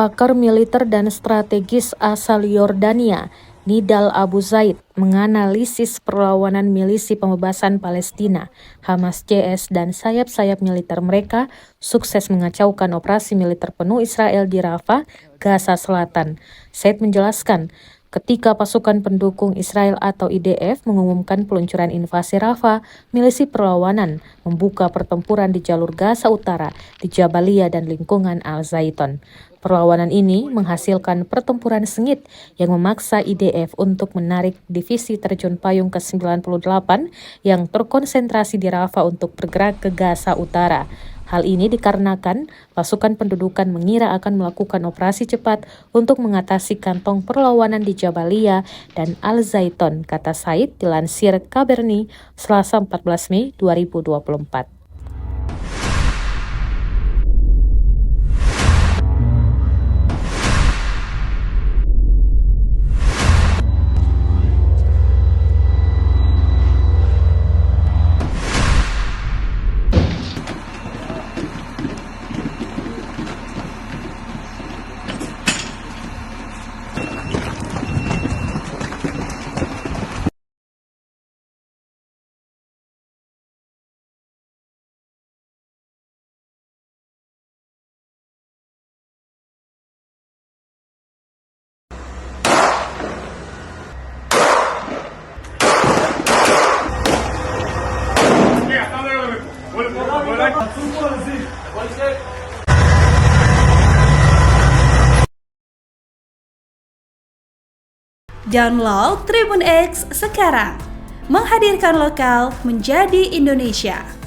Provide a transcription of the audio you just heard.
Pakar militer dan strategis asal Yordania, Nidal Abu Zaid, menganalisis perlawanan milisi pembebasan Palestina, Hamas JS dan sayap-sayap militer mereka sukses mengacaukan operasi militer penuh Israel di Rafah, Gaza Selatan. Zaid menjelaskan, ketika pasukan pendukung Israel atau IDF mengumumkan peluncuran invasi Rafah, milisi perlawanan membuka pertempuran di jalur Gaza Utara, di Jabalia dan lingkungan Al-Zaiton. Perlawanan ini menghasilkan pertempuran sengit yang memaksa IDF untuk menarik divisi terjun payung ke-98 yang terkonsentrasi di Rafah untuk bergerak ke Gaza Utara. Hal ini dikarenakan pasukan pendudukan mengira akan melakukan operasi cepat untuk mengatasi kantong perlawanan di Jabalia dan Al-Zaiton, kata Said dilansir Kaberni, Selasa 14 Mei 2024. Download Tribun X sekarang, menghadirkan lokal menjadi Indonesia.